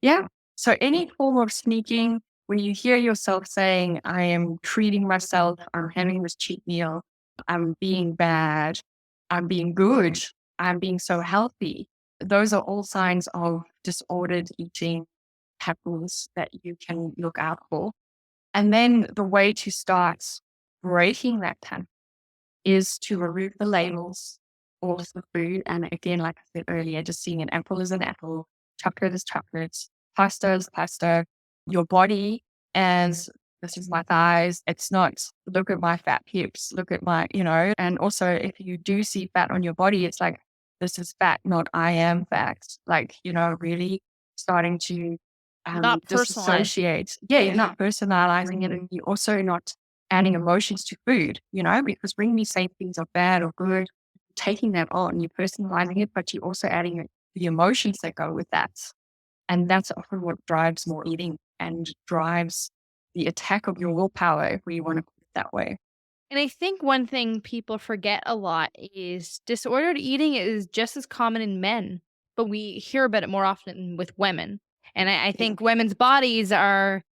Yeah. So any form of sneaking, when you hear yourself saying, I am treating myself, I'm having this cheat meal, I'm being bad, I'm being good, I'm being so healthy, those are all signs of disordered eating patterns that you can look out for. And then the way to start breaking that pattern is to remove the labels off the food. And again, like I said earlier, just seeing an apple as an apple, chocolate is chocolate, pasta is pasta, your body as this is my thighs. It's not look at my fat hips, look at my, and also if you do see fat on your body, it's like this is fat, not I am fat. Like, really starting to Not personalized. disassociate. Yeah, you're not personalizing it, and you're also not adding emotions to food, because when we say things are bad or good, taking that on, you're personalizing it, but you're also adding the emotions that go with that. And that's often what drives more eating and drives the attack of your willpower, if we want to put it that way. And I think one thing people forget a lot is disordered eating is just as common in men, but we hear about it more often with women. And I Yeah. think women's bodies are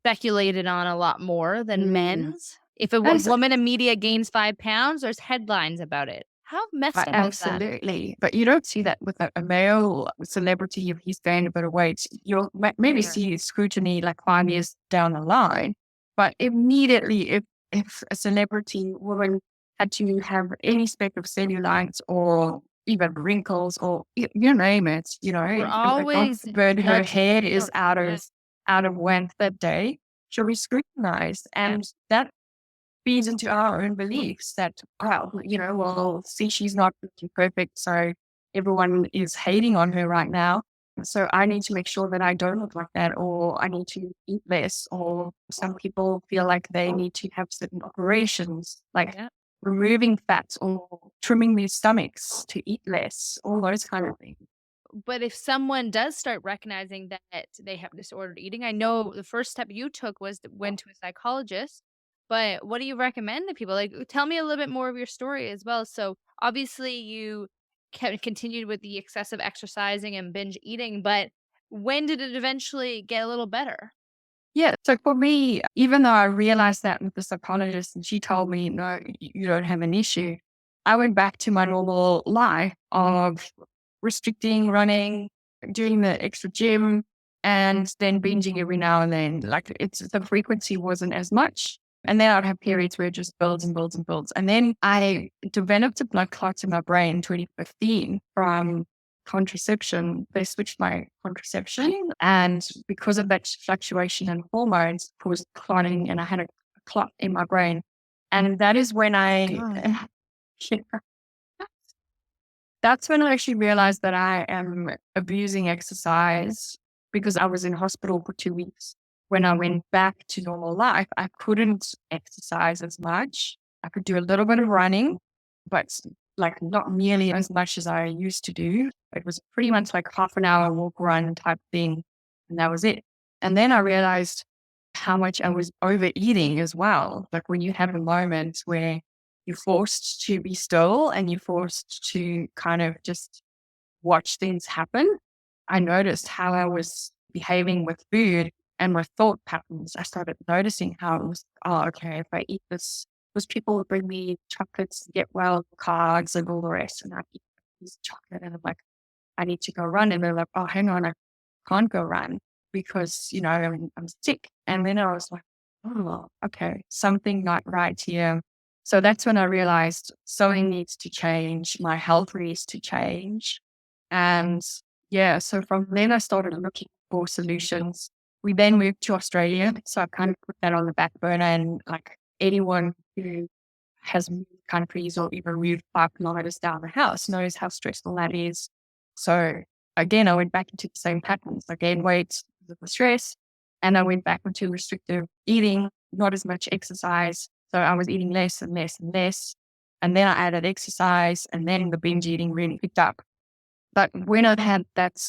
speculated on a lot more than Mm. men's. If a And woman in media gains 5 pounds, there's headlines about it. How messed up is that? absolutely. But you don't see that with a male celebrity. If he's gained a bit of weight, you'll maybe Yeah. see scrutiny like 5 years down the line. But immediately, if a celebrity woman had to have any speck of cellulite or even wrinkles or you name it, We're God always forbid her judging. hair is out of whack that day, she'll be scrutinized, and that feeds into our own beliefs that, wow, well, see, she's not looking perfect. So everyone is hating on her right now. So I need to make sure that I don't look like that, or I need to eat less. Or some people feel like they need to have certain operations, like Yeah. removing fats or trimming their stomachs to eat less, all those kind of things. But if someone does start recognizing that they have disordered eating, I know the first step you took was went to a psychologist. But what do you recommend to people? Like, tell me a little bit more of your story as well. So obviously, you continued with the excessive exercising and binge eating, but when did it eventually get a little better? Yeah. So for me, even though I realized that with the psychologist and she told me, no, you don't have an issue, I went back to my normal life of restricting, running, doing the extra gym, and then binging every now and then. Like the frequency wasn't as much. And then I'd have periods where it just builds and builds and builds. And then I developed a blood clot in my brain in 2015 from contraception. They switched my contraception. And because of that fluctuation in hormones, caused clotting, and I had a clot in my brain. And that is when God. that's when I actually realized that I am abusing exercise because I was in hospital for 2 weeks. When I went back to normal life, I couldn't exercise as much. I could do a little bit of running, but like not nearly as much as I used to do. It was pretty much like half an hour walk run type thing. And that was it. And then I realized how much I was overeating as well. Like when you have a moment where you're forced to be still and you're forced to kind of just watch things happen. I noticed how I was behaving with food and my thought patterns. I started noticing how it was, oh, okay, if I eat this, those people would bring me chocolates, get well cards, and all the rest. And I eat this chocolate and I'm like, I need to go run. And they're like, oh, hang on, I can't go run because, I'm sick. And then I was like, oh, okay, something not right here. So that's when I realized something needs to change. My health needs to change. And yeah, so from then I started looking for solutions. We then moved to Australia. So I kind of put that on the back burner, and like anyone who has moved countries or even moved 5 kilometers down the house knows how stressful that is. So again, I went back into the same patterns. I gained weight because of the stress, and I went back into restrictive eating, not as much exercise. So I was eating less and less and less. And then I added exercise, and then the binge eating really picked up. But when I had that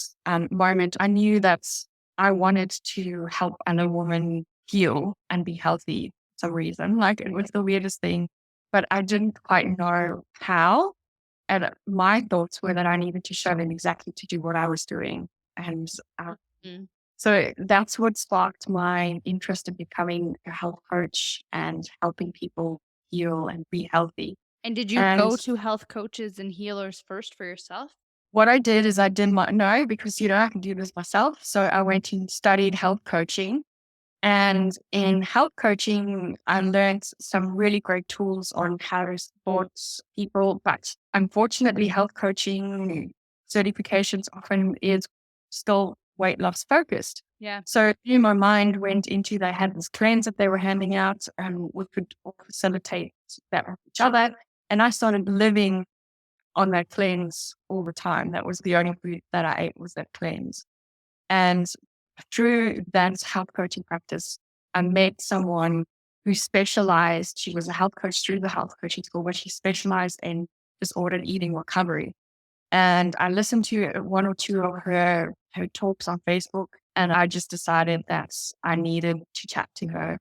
moment, I knew that I wanted to help another woman heal and be healthy for some reason. Like it was the weirdest thing, but I didn't quite know how. And my thoughts were that I needed to show them exactly to do what I was doing. And Mm. so that's what sparked my interest in becoming a health coach and helping people heal and be healthy. And did you And go to health coaches and healers first for yourself? what I did is I did my no, because I can do this myself. So I went and studied health coaching. And in health coaching, I learned some really great tools on how to support people. But unfortunately, health coaching certifications often is still weight loss focused. Yeah. So my mind went into, they had this cleanse that they were handing out, and we could all facilitate that with each other. And I started living on that cleanse all the time. That was the only food that I ate, was that cleanse. And through that health coaching practice, I met someone who specialized. She was a health coach through the health coaching school, but she specialized in disordered eating recovery. And I listened to one or two of her talks on Facebook, and I just decided that I needed to chat to her,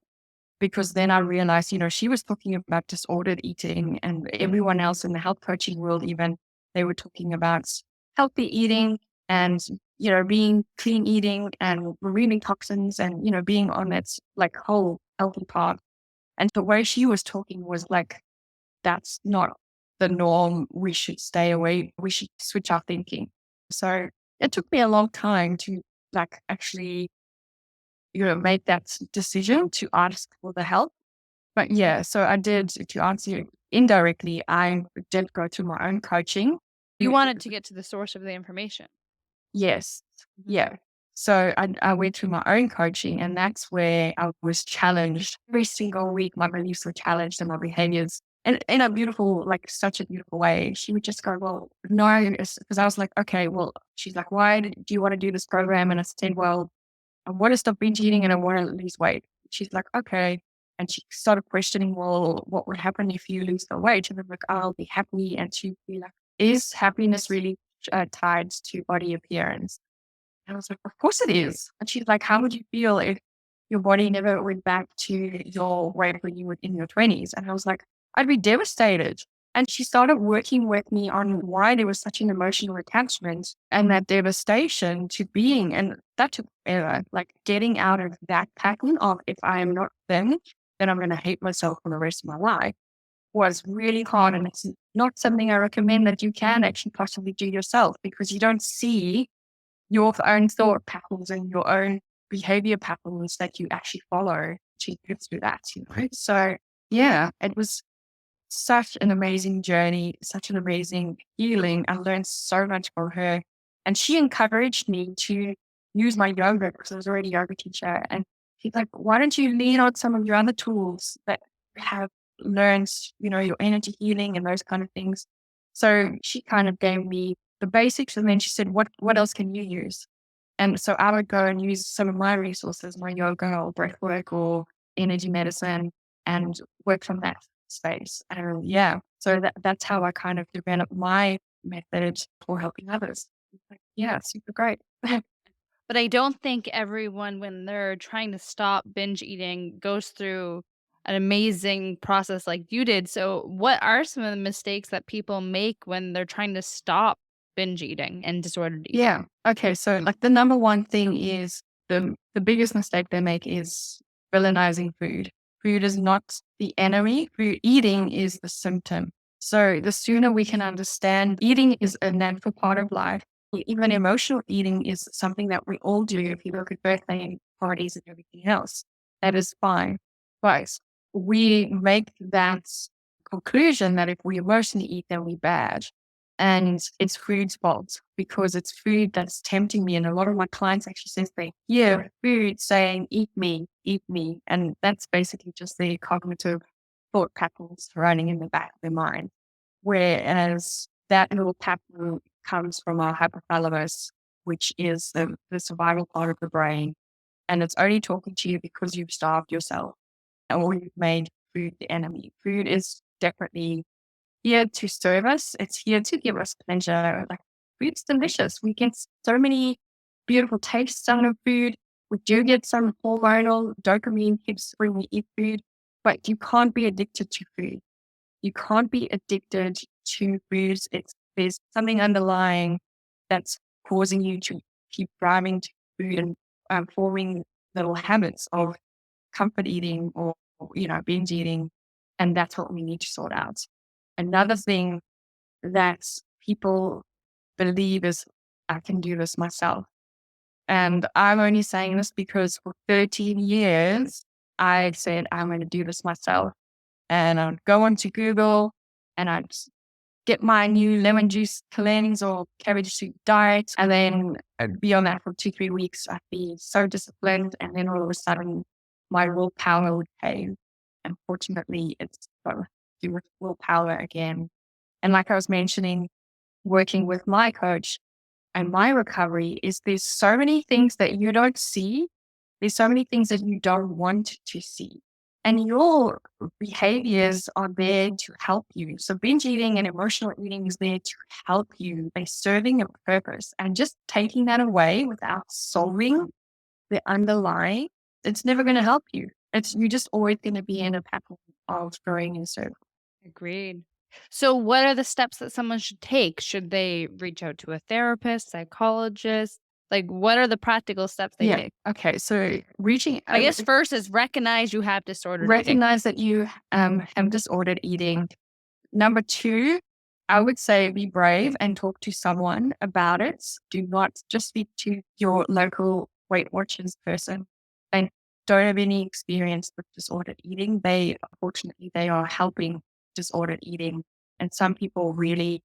because then I realized, she was talking about disordered eating, and everyone else in the health coaching world, even, they were talking about healthy eating and, being clean eating and removing toxins and, being on that like whole healthy path. And the way she was talking was like, that's not the norm. We should stay away. We should switch our thinking. So it took me a long time to like actually, make that decision to ask for the help. But yeah, so I did, to answer you indirectly, I did go to my own coaching. You wanted to get to the source of the information. Yes. Mhm. Yeah. So I went through my own coaching, and that's where I was challenged every single week. My beliefs were challenged and my behaviors, and in a beautiful, like such a beautiful way. She would just go, well, no, because I was like, okay, well, she's like, why do you want to do this program? And I said, well, I want to stop binge eating and I want to lose weight. She's like, okay. And she started questioning, well, what would happen if you lose the weight? And I'm like, I'll be happy. And she'd be like, is happiness really tied to body appearance? And I was like, of course it is. And she's like, how would you feel if your body never went back to your weight when you were in your 20s? And I was like, I'd be devastated. And she started working with me on why there was such an emotional attachment and that devastation to being. And that took forever, like getting out of that pattern of, if I am not thin, then I'm going to hate myself for the rest of my life, was really hard. And it's not something I recommend that you can actually possibly do yourself, because you don't see your own thought patterns and your own behavior patterns that you actually follow to get through that. So yeah, it was such an amazing journey, such an amazing healing. I learned so much from her. And she encouraged me to use my yoga, because I was already a yoga teacher. And she's like, why don't you lean on some of your other tools that you have learned, your energy healing and those kind of things. So she kind of gave me the basics. And then she said, what else can you use? And so I would go and use some of my resources, my yoga or breath work or energy medicine, and work from that space. And yeah, so that's how I kind of developed my method for helping others. Like, yeah, super great. But I don't think everyone, when they're trying to stop binge eating, goes through an amazing process like you did. So, what are some of the mistakes that people make when they're trying to stop binge eating and disordered eating? Yeah. Okay. So like the number one thing is, the biggest mistake they make is villainizing food. Food is not the enemy. Food eating is the symptom. So the sooner we can understand eating is a natural part of life. Even emotional eating is something that we all do. If you look at birthday parties and everything else, that is fine. But we make that conclusion that if we emotionally eat, then we're bad. And it's food's fault, because it's food that's tempting me. And a lot of my clients actually says they hear food saying, eat me, eat me. And that's basically just the cognitive thought patterns running in the back of their mind. Whereas that little pattern comes from our hypothalamus, which is the survival part of the brain. And it's only talking to you because you've starved yourself or you've made food the enemy. Food is definitely here to serve us. It's here to give us pleasure. Like, food's delicious. We get so many beautiful tastes out of food. We do get some hormonal dopamine hits when we eat food, but you can't be addicted to food. You can't be addicted to foods. There's something underlying that's causing you to keep driving to food and forming little habits of comfort eating or binge eating. And that's what we need to sort out. Another thing that people believe is, I can do this myself. And I'm only saying this because for 13 years, I said, I'm going to do this myself. And I'd go onto Google and I'd get my new lemon juice cleanse or cabbage soup diet. And then I'd be on that for 2, 3 weeks. I'd be so disciplined. And then all of a sudden, my willpower would fade. Unfortunately, it's got to do with willpower again. And like I was mentioning, working with my coach and my recovery is there's so many things that you don't see. There's so many things that you don't want to see. And your behaviors are there to help you. So binge eating and emotional eating is there to help you. They're serving a purpose. And just taking that away without solving the underlying, it's never going to help you. You're just always going to be in a pattern of going in circles. Agreed. So, what are the steps that someone should take? Should they reach out to a therapist, psychologist? Like, what are the practical steps they Yeah. take? Okay. So reaching I out, guess first is recognize you have disordered eating. recognize that you have disordered eating. Number two, I would say be brave and talk to someone about it. Do not just speak to your local Weight Watchers person. They don't have any experience with disordered eating. Unfortunately, they are helping disordered eating. And some people really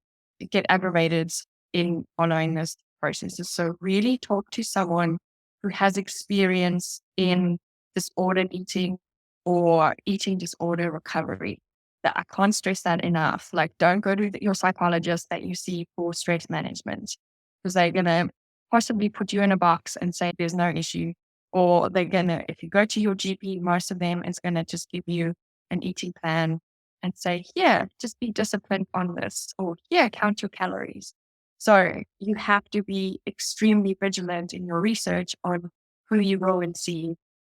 get aggravated in following this processes. So really talk to someone who has experience in disordered eating or eating disorder recovery. That I can't stress that enough. Like, don't go to your psychologist that you see for stress management because they're going to possibly put you in a box and say there's no issue. Or they're going to, if you go to your GP, most of them is going to just give you an eating plan and say, yeah, just be disciplined on this, or yeah, count your calories. So you have to be extremely vigilant in your research on who you go and see.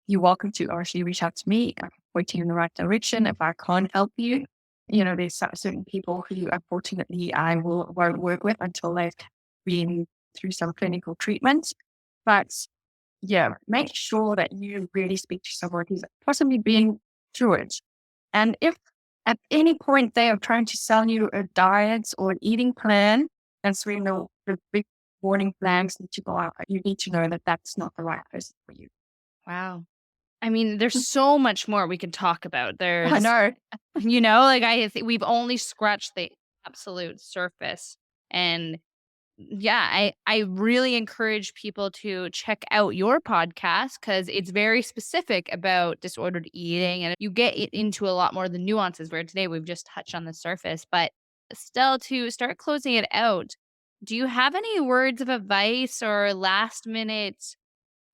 You're welcome to actually reach out to me. I can point you in the right direction if I can't help you. There's certain people who unfortunately won't work with until they've been through some clinical treatment. But yeah, make sure that you really speak to someone who's possibly been through it. And if at any point they are trying to sell you a diet or an eating plan, that's when the big warning flags need to go out. You need to know that that's not the right person for you. Wow. I mean, there's so much more we could talk about. I There's, know. like we've only scratched the absolute surface. And yeah, I really encourage people to check out your podcast because it's very specific about disordered eating and you get it into a lot more of the nuances where today we've just touched on the surface. But still, to start closing it out, do you have any words of advice or last minute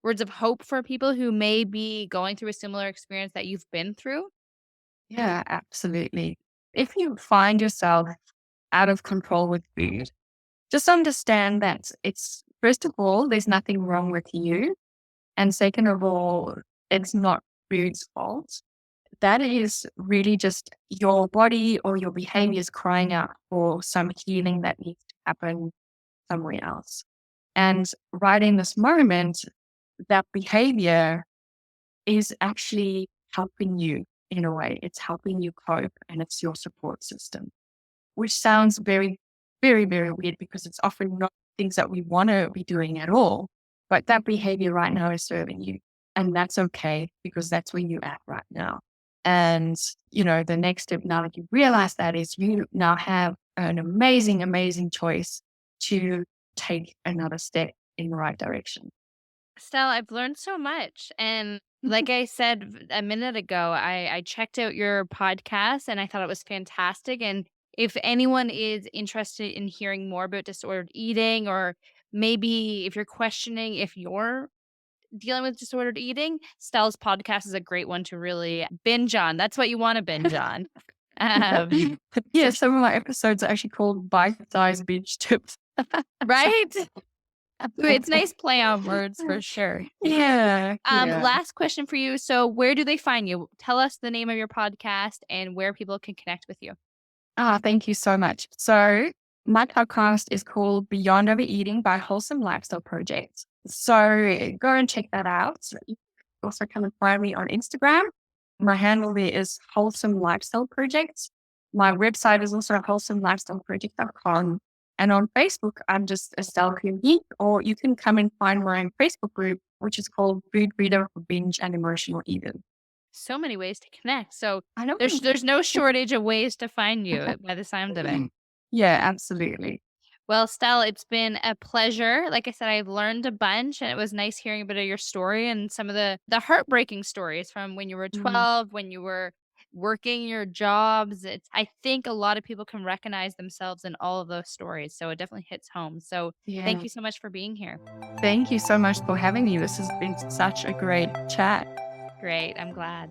words of hope for people who may be going through a similar experience that you've been through? Yeah, absolutely. If you find yourself out of control with food, just understand that it's, first of all, there's nothing wrong with you. And second of all, it's not food's fault. That is really just your body or your behaviors crying out for some healing that needs to happen somewhere else. And right in this moment, that behavior is actually helping you in a way. It's helping you cope and it's your support system, which sounds very, very, very weird because it's often not things that we want to be doing at all. But that behavior right now is serving you. And that's okay because that's where you're at right now. And, the next step now that you realize that is you now have an amazing, amazing choice to take another step in the right direction. Estelle, I've learned so much. And like I said a minute ago, I checked out your podcast and I thought it was fantastic. And if anyone is interested in hearing more about disordered eating, or maybe if you're questioning if you're dealing with disordered eating, Stell's podcast is a great one to really binge on. That's what you want to binge on. Um, Yeah, some of my episodes are actually called bite-sized binge tips. right? It's nice play on words for sure. Yeah, yeah. Last question for you. So where do they find you? Tell us the name of your podcast and where people can connect with you. Thank you so much. So my podcast is called Beyond Overeating by Wholesome Lifestyle Project. So go and check that out. You can also come and find me on Instagram. My handle there is Wholesome Lifestyle Project. My website is also wholesomelifestyleproject.com. And on Facebook, I'm just Estelle Coombe-Heath, or you can come and find my own Facebook group, which is called Food Reader for Binge and Emotional Eating. So many ways to connect. So I know. there's no shortage of ways to find you by the sound of it. Yeah, absolutely. Well, Stell, it's been a pleasure. Like I said, I've learned a bunch and it was nice hearing a bit of your story and some of the heartbreaking stories from when you were Mm, 12, when you were working your jobs. It's I think a lot of people can recognize themselves in all of those stories. So it definitely hits home. So thank yeah. you so much for being here. Thank you so much for having me. This has been such a great chat. Great. I'm glad.